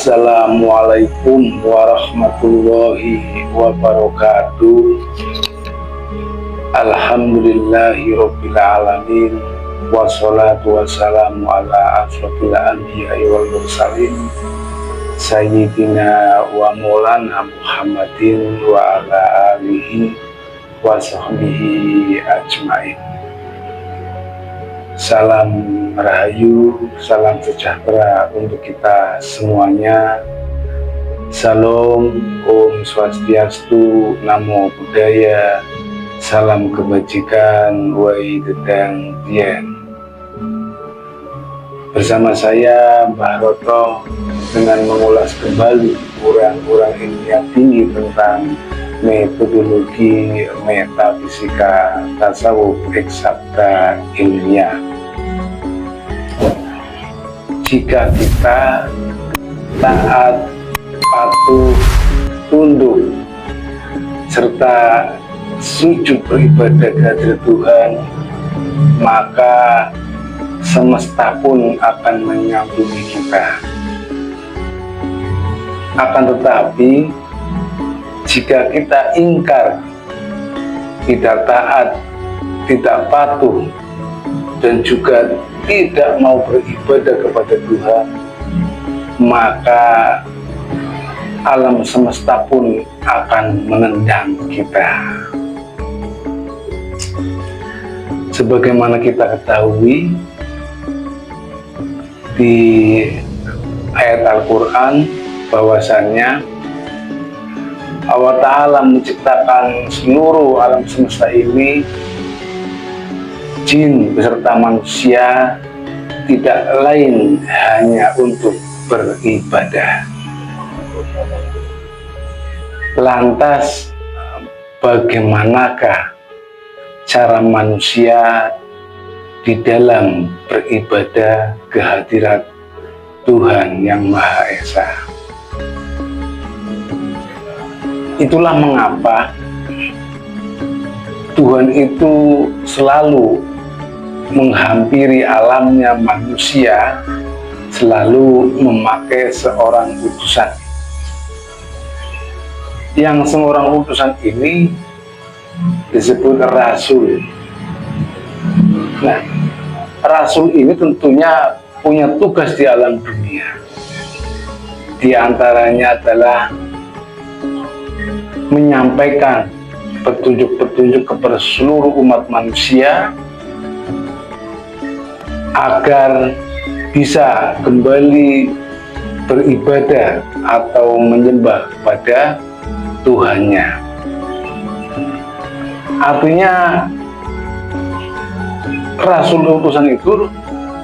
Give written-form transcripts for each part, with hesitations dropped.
Assalamualaikum warahmatullahi wabarakatuh. Alhamdulillahirabbil alamin. Wassalatu wassalamu ala asyrofil anbiya'i wal mursalin Sayyidina wa maulana Muhammadin wa ala alihi wa sahbihi ajmain. Salam rahayu, salam sejahtera untuk kita semuanya. Salam, Om Swastiastu, Namo Buddhaya, salam kebajikan, Wai Dedang Tien. Bersama saya Mbah Roto dengan mengulas kembali urang-urang ilmiah tinggi tentang metodologi metafisika tasawuf eksakta ilmiah. Jika kita taat, patuh, tunduk, serta sujud beribadah kepada Tuhan, maka semesta pun akan menyambungi kita. Akan tetapi, jika kita ingkar, tidak taat, tidak patuh, dan juga tidak mau beribadah kepada Tuhan, maka alam semesta pun akan menendang kita. Sebagaimana kita ketahui di ayat Al-Quran bahwasannya Allah Ta'ala menciptakan seluruh alam semesta ini, jin beserta manusia, tidak lain hanya untuk beribadah. Lantas bagaimanakah cara manusia di dalam beribadah kehadirat Tuhan Yang Maha Esa? Itulah mengapa Tuhan itu selalu menghampiri alamnya manusia, selalu memakai seorang utusan. Yang seorang utusan ini disebut rasul. Nah, rasul ini tentunya punya tugas di alam dunia. Di antaranya adalah menyampaikan petunjuk-petunjuk kepada seluruh umat manusia agar bisa kembali beribadah atau menyembah kepada Tuhannya. Artinya rasul utusan itu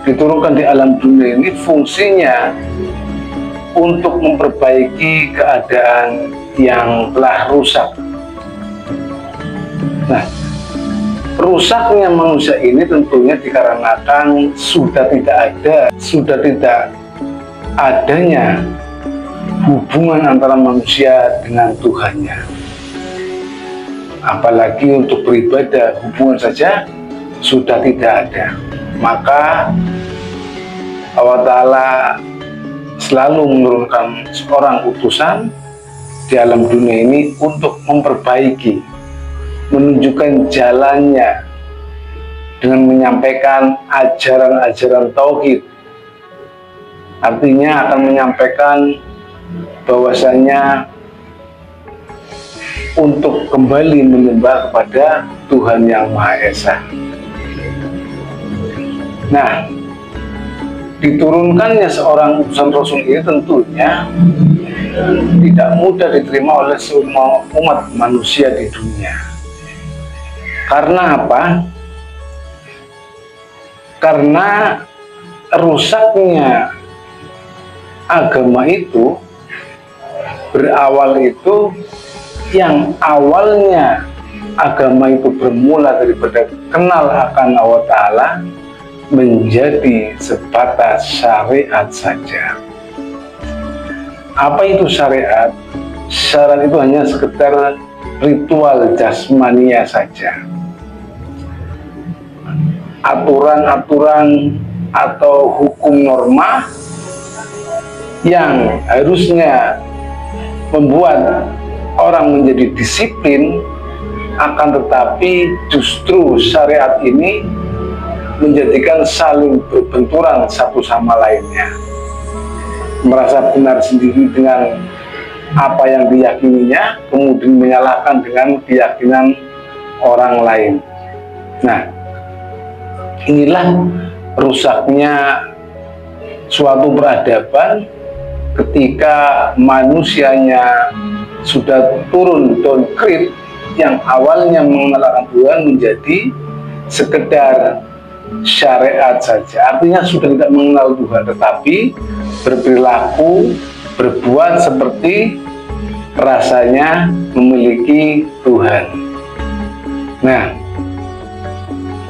diturunkan di alam dunia ini fungsinya untuk memperbaiki keadaan yang telah rusak. Nah, rusaknya manusia ini tentunya dikarenakan sudah tidak adanya hubungan antara manusia dengan Tuhannya. Apalagi untuk beribadah, hubungan saja sudah tidak ada. Maka Allah Ta'ala selalu menurunkan seorang utusan di alam dunia ini untuk memperbaiki, menunjukkan jalannya dengan menyampaikan ajaran-ajaran tauhid. Artinya akan menyampaikan bahwasanya untuk kembali menyembah kepada Tuhan Yang Maha Esa. Nah, diturunkannya seorang utusan Rasul ini tentunya tidak mudah diterima oleh semua umat manusia di dunia. Karena apa? Karena rusaknya agama itu berawal itu yang awalnya agama itu bermula daripada kenal akan Allah Ta'ala menjadi sebatas syariat saja. Apa itu syariat? Syariat itu hanya sekedar ritual jasmania saja. Aturan-aturan atau hukum norma yang harusnya membuat orang menjadi disiplin, akan tetapi justru syariat ini menjadikan saling berbenturan satu sama lainnya, merasa benar sendiri dengan apa yang diyakininya, kemudian menyalahkan dengan keyakinan orang lain. Nah, inilah rusaknya suatu peradaban ketika manusianya sudah turun downgrade, yang awalnya mengenal Tuhan menjadi sekedar syariat saja. Artinya sudah tidak mengenal Tuhan, tetapi berperilaku, berbuat seperti rasanya memiliki Tuhan. Nah,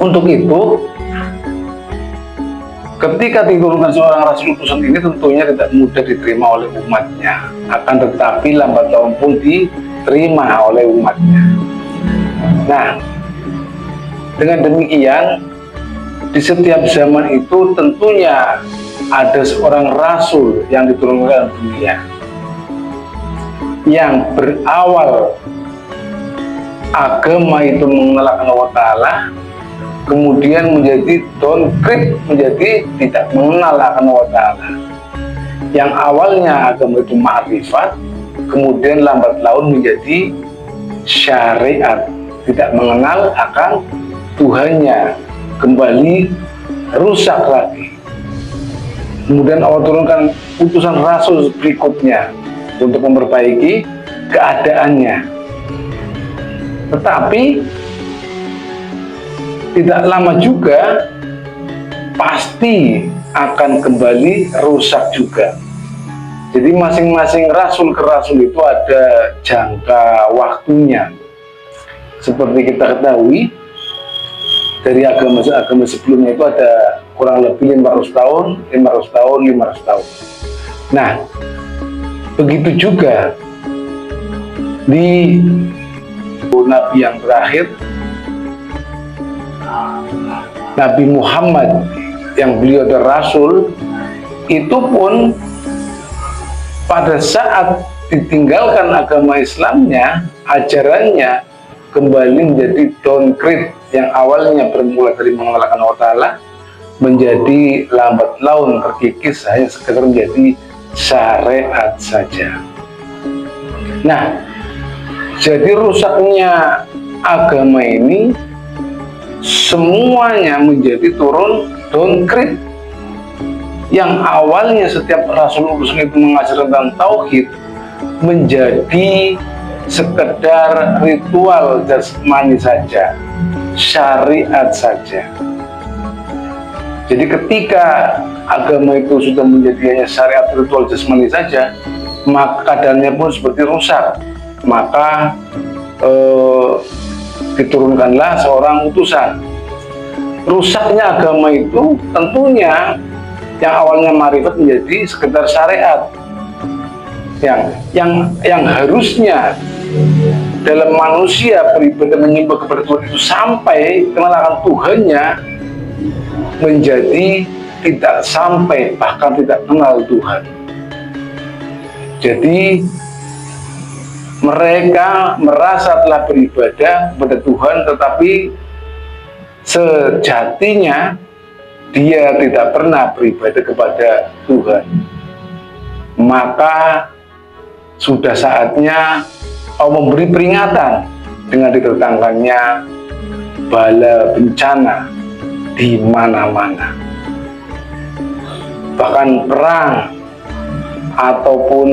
untuk itu ketika diturunkan seorang rasul utusan ini tentunya tidak mudah diterima oleh umatnya, akan tetapi lambat laun pun diterima oleh umatnya. Nah, dengan demikian di setiap zaman itu tentunya ada seorang rasul yang diturunkan ke dunia, yang berawal agama itu mengenal Allah Ta'ala, kemudian menjadi downgrade, menjadi tidak mengenal akan Allah Ta'ala. Yang awalnya agama itu ma'rifat, kemudian lambat laun menjadi syariat, tidak mengenal akan Tuhannya, kembali rusak lagi. Kemudian Allah turunkan utusan rasul berikutnya untuk memperbaiki keadaannya, tetapi tidak lama juga pasti akan kembali rusak juga. Jadi masing-masing rasul ke rasul itu ada jangka waktunya. Seperti kita ketahui dari agama sebelumnya itu ada kurang lebih 500 tahun, 500 tahun, 500 tahun. Nah, begitu juga di Nabi yang terakhir, Nabi Muhammad, yang beliau adalah Rasul, itu pun pada saat ditinggalkan agama Islamnya, ajarannya kembali menjadi downgrade, yang awalnya bermula dari mengenalkan Allah Ta'ala menjadi lambat laun terkikis hanya sekedar menjadi syariat saja. Nah, jadi rusaknya agama ini semuanya menjadi turun downgrade. Yang awalnya setiap rasul utusan itu mengajarkan tentang tauhid menjadi sekedar ritual jasmani saja, syariat saja. Jadi ketika agama itu sudah menjadi hanya syariat ritual jasmani saja, maka keadaannya pun seperti rusak. Maka diturunkanlah seorang utusan. Rusaknya agama itu tentunya yang awalnya ma'rifat menjadi sekedar syariat, yang harusnya dalam manusia beribadah menyembah kepada Tuhan itu sampai kenal akan Tuhannya, menjadi tidak sampai, bahkan tidak kenal Tuhan. Jadi mereka merasa telah beribadah kepada Tuhan, tetapi sejatinya dia tidak pernah beribadah kepada Tuhan. Maka sudah saatnya Allah memberi peringatan dengan didatangkannya bala bencana di mana-mana. Bahkan perang ataupun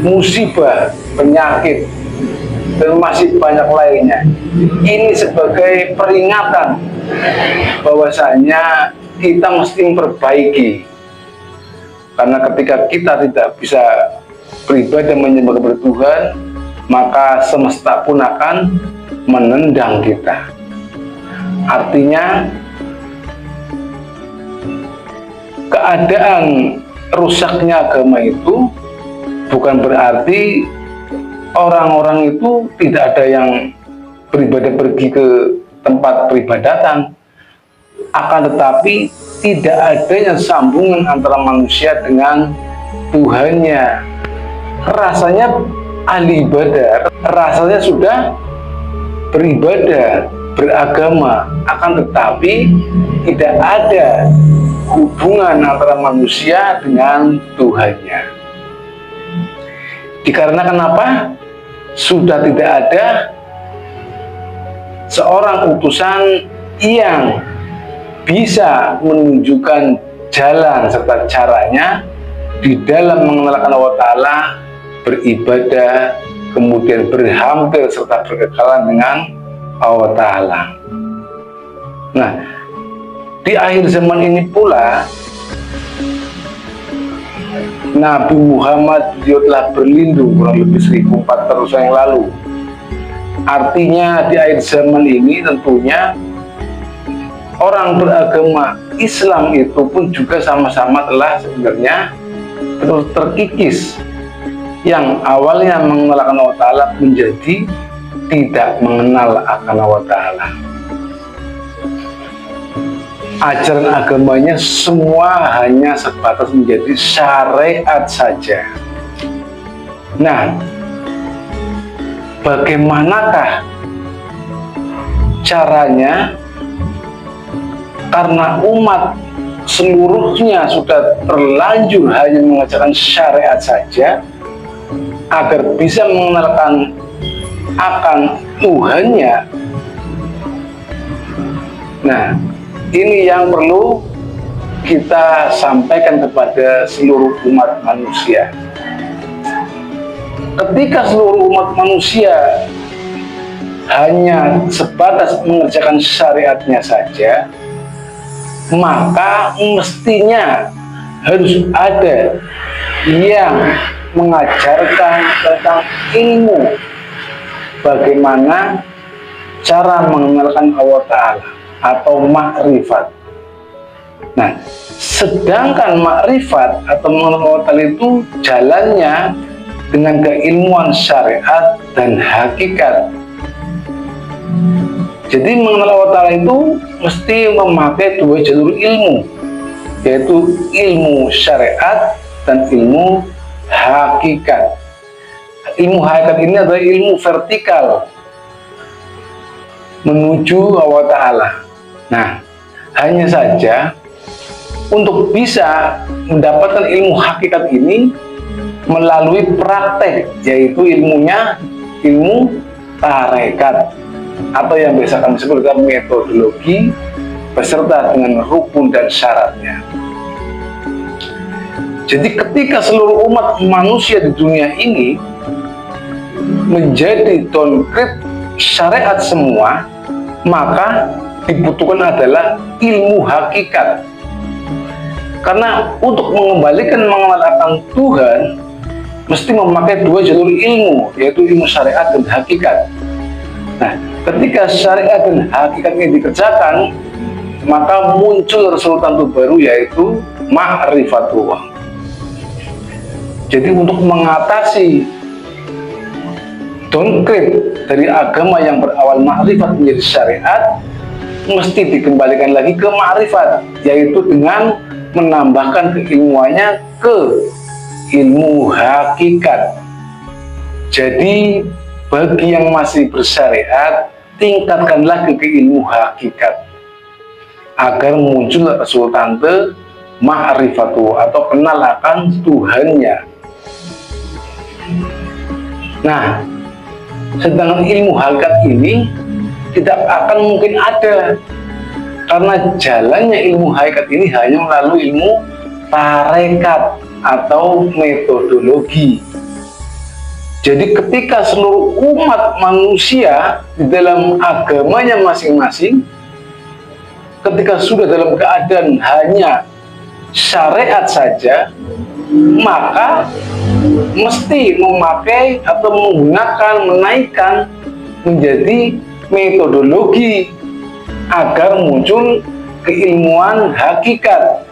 musibah, penyakit, dan masih banyak lainnya. Ini sebagai peringatan bahwasanya kita mesti memperbaiki. Karena ketika kita tidak bisa beribadah menyembah kepada Tuhan, maka semesta pun akan menendang kita. Artinya keadaan rusaknya agama itu bukan berarti orang-orang itu tidak ada yang beribadah pergi ke tempat peribadatan, akan tetapi tidak adanya sambungan antara manusia dengan Tuhannya. Rasanya ahli ibadah, rasanya sudah beribadah, beragama, akan tetapi tidak ada hubungan antara manusia dengan Tuhannya. Dikarenakan apa? Sudah tidak ada seorang utusan yang bisa menunjukkan jalan serta caranya di dalam mengenalkan Allah Ta'ala, beribadah, kemudian berhampir serta berkekalan dengan Allah Ta'ala. Nah, di akhir zaman ini pula Nabi Muhammad telah berlindung kurang lebih 1400 tahun yang lalu. Artinya di akhir zaman ini tentunya orang beragama Islam itu pun juga sama-sama telah sebenarnya terus terkikis. Yang awalnya mengenalkan Allah Ta'ala menjadi tidak mengenal akan Allah Ta'ala. Ajaran agamanya semua hanya sebatas menjadi syariat saja. Nah, bagaimanakah caranya? Karena umat seluruhnya sudah terlanjur hanya mengajarkan syariat saja, agar bisa mengenalkan akan Tuhannya. Nah, ini yang perlu kita sampaikan kepada seluruh umat manusia. Ketika seluruh umat manusia hanya sebatas mengerjakan syariatnya saja, maka mestinya harus ada yang mengajarkan tentang ilmu bagaimana cara mengenalkan Allah Ta'ala atau makrifat. Nah, sedangkan makrifat atau mengenal Allah Ta'ala itu jalannya dengan keilmuan syariat dan hakikat. Jadi mengenal Allah Ta'ala itu mesti memakai dua jalur ilmu, yaitu ilmu syariat dan ilmu hakikat. Ilmu hakikat ini adalah ilmu vertikal menuju Allah Ta'ala. Nah, hanya saja untuk bisa mendapatkan ilmu hakikat ini melalui praktek, yaitu ilmunya ilmu tarekat atau yang biasa kami sebut dengan metodologi beserta dengan rukun dan syaratnya. Jadi ketika seluruh umat manusia di dunia ini menjadi downgrade syariat semua, maka dibutuhkan adalah ilmu hakikat. Karena untuk mengembalikan mengenal akan Tuhan mesti memakai dua jalur ilmu, yaitu ilmu syariat dan hakikat. Nah, ketika syariat dan hakikat ini dikerjakan, maka muncul resultan baru, yaitu ma'rifatullah. Jadi untuk mengatasi downgrade dari agama yang berawal ma'rifat menjadi syariat, mesti dikembalikan lagi ke ma'rifat, yaitu dengan menambahkan keilmuannya ke ilmu hakikat. Jadi bagi yang masih bersyariat, tingkatkanlah ke ilmu hakikat agar muncul resultante ma'rifatu atau kenal akan Tuhannya. Nah, sedangkan ilmu hakikat ini tidak akan mungkin ada, karena jalannya ilmu hakikat ini hanya melalui ilmu tarekat atau metodologi. Jadi ketika seluruh umat manusia di dalam agamanya masing-masing, ketika sudah dalam keadaan hanya syariat saja, maka mesti memakai atau menggunakan, menaikkan menjadi metodologi agar muncul keilmuan hakikat.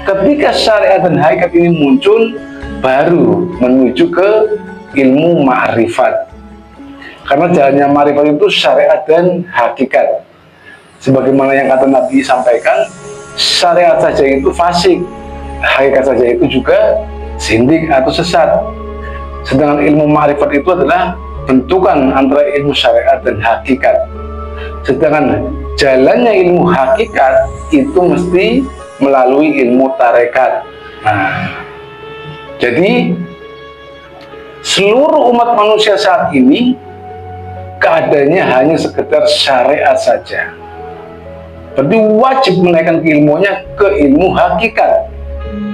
Ketika syariat dan hakikat ini muncul, baru menuju ke ilmu ma'rifat. Karena jalannya ma'rifat itu syariat dan hakikat. Sebagaimana yang kata Nabi sampaikan, syariat saja itu fasik, hakikat saja itu juga zindik atau sesat. Sedangkan ilmu ma'rifat itu adalah bentukan antara ilmu syariat dan hakikat. Sedangkan jalannya ilmu hakikat itu mesti melalui ilmu tarekat. Nah, jadi seluruh umat manusia saat ini keadaannya hanya sekedar syariat saja. Berarti wajib menaikkan ilmunya ke ilmu hakikat.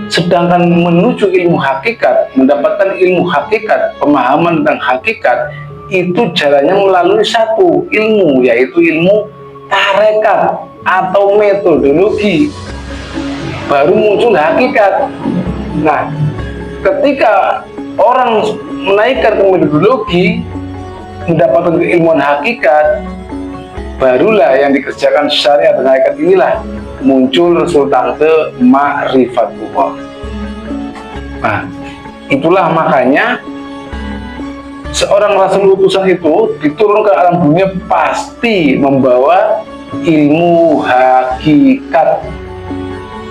Sedangkan menuju ilmu hakikat, mendapatkan ilmu hakikat, pemahaman tentang hakikat, itu jalannya melalui satu ilmu, yaitu ilmu tarekat atau metodologi. Baru muncul hakikat. Nah, ketika orang menaikkan ke metodologi, mendapatkan keilmuan hakikat, barulah yang dikerjakan syariat dan hakikat inilah muncul resultante ma'rifatullah. Nah, itulah makanya seorang rasul utusan itu diturun ke alam dunia pasti membawa ilmu hakikat,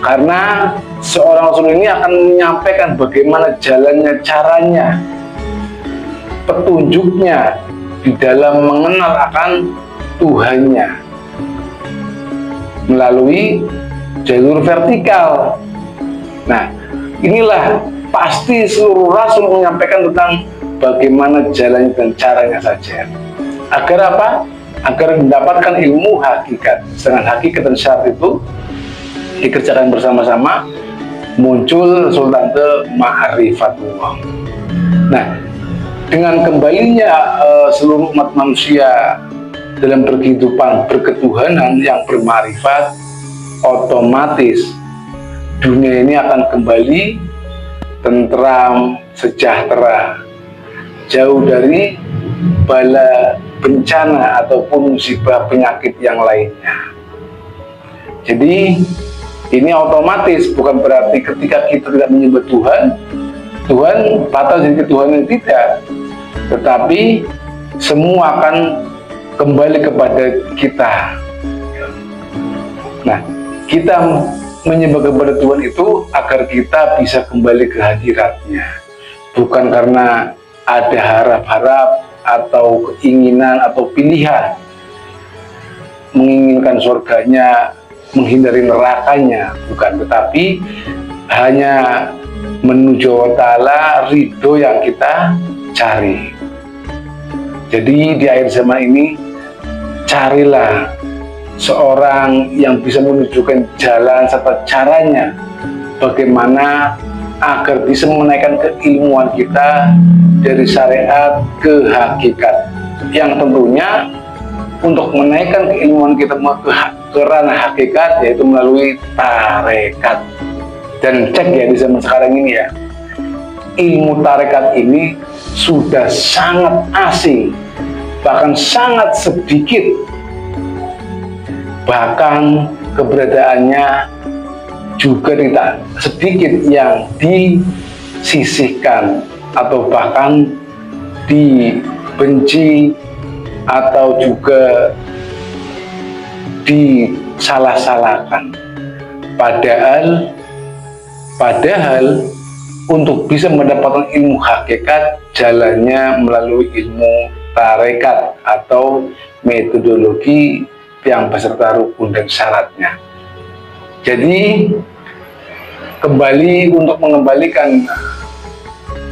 karena seorang rasul ini akan menyampaikan bagaimana jalannya, caranya, petunjuknya di dalam mengenal akan Tuhannya melalui jalur vertikal. Nah, inilah pasti seluruh rasul menyampaikan tentang bagaimana jalannya dan caranya saja. Agar apa? Agar mendapatkan ilmu hakikat. Sedangkan hakikat dan syarat itu dikerjakan bersama-sama, muncul resultante ma'rifatullah. Nah, dengan kembalinya seluruh umat manusia dalam berkehidupan berketuhanan yang bermarifat, otomatis dunia ini akan kembali tentram, sejahtera, jauh dari bala bencana ataupun musibah penyakit yang lainnya. Jadi ini otomatis, bukan berarti ketika kita tidak menyembah Tuhan, Tuhan batal jadi ketuhanan, tidak, tetapi semua akan kembali kepada kita. Nah, kita menyembah kepada Tuhan itu agar kita bisa kembali ke hadiratnya, bukan karena ada harap-harap atau keinginan atau pilihan menginginkan surganya, menghindari nerakanya, bukan, tetapi hanya menuju wa ta'ala, ridho yang kita cari. Jadi di akhir zaman ini, carilah seorang yang bisa menunjukkan jalan serta caranya bagaimana agar bisa menaikkan keilmuan kita dari syariat ke hakikat, yang tentunya untuk menaikkan keilmuan kita ke ranah hakikat yaitu melalui tarekat. Dan cek ya, di zaman sekarang ini ya, ilmu tarekat ini sudah sangat asing, bahkan sangat sedikit, bahkan keberadaannya juga tidak sedikit yang disisihkan atau bahkan dibenci atau juga disalah-salahkan. Padahal untuk bisa mendapatkan ilmu hakikat, jalannya melalui ilmu tarekat atau metodologi yang beserta rukun dan syaratnya. Jadi kembali, untuk mengembalikan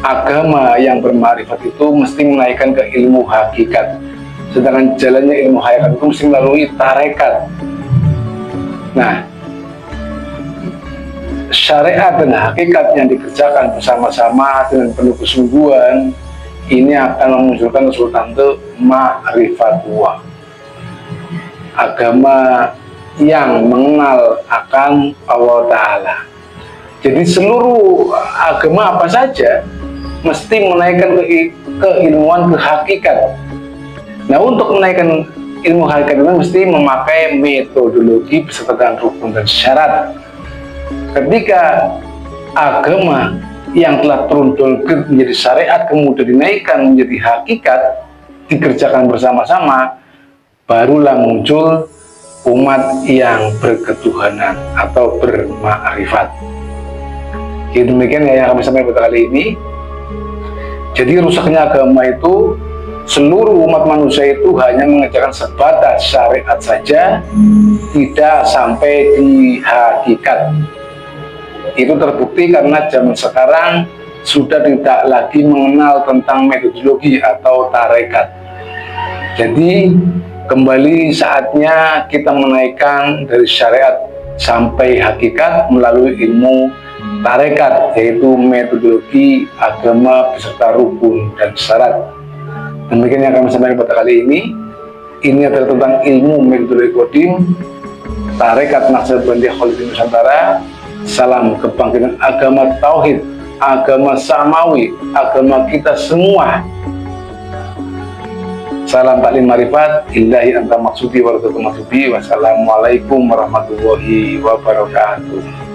agama yang bermarifat itu mesti menaikkan ke ilmu hakikat, sedangkan jalannya ilmu hakikat itu mesti melalui tarekat. Nah, syariat dan hakikat yang dikerjakan bersama-sama dengan penuh kesungguhan ini akan memunculkan resultante ma'rifatullah, agama yang mengenal akan Allah Ta'ala. Jadi seluruh agama apa saja mesti menaikkan keilmuan ke hakikat. Nah, untuk menaikkan ilmu hakikat itu mesti memakai metodologi beserta dengan rukun dan syarat. Ketika agama yang telah turun menjadi syariat kemudian dinaikkan menjadi hakikat, dikerjakan bersama-sama, barulah muncul umat yang berketuhanan atau bermakrifat. Jadi demikian ya yang kami sampaikan pada kali ini. Jadi rusaknya agama itu, seluruh umat manusia itu hanya mengerjakan sebatas syariat saja, tidak sampai di hakikat. Itu terbukti karena zaman sekarang sudah tidak lagi mengenal tentang metodologi atau tarekat. Jadi kembali saatnya kita menaikkan dari syariat sampai hakikat melalui ilmu tarekat, yaitu metodologi agama beserta rukun dan syarat. Demikian yang kami sampaikan pada kali ini. Ini adalah tentang ilmu metodologi Qadim, tarekat Naqsyabandiyah Khalifatul Nusantara. Salam kebangkitan agama tauhid, agama samawi, agama kita semua. Salam taklim marifat, illahi anta maksudi wa ridhatu maksudi. Wassalamualaikum warahmatullahi wabarakatuh.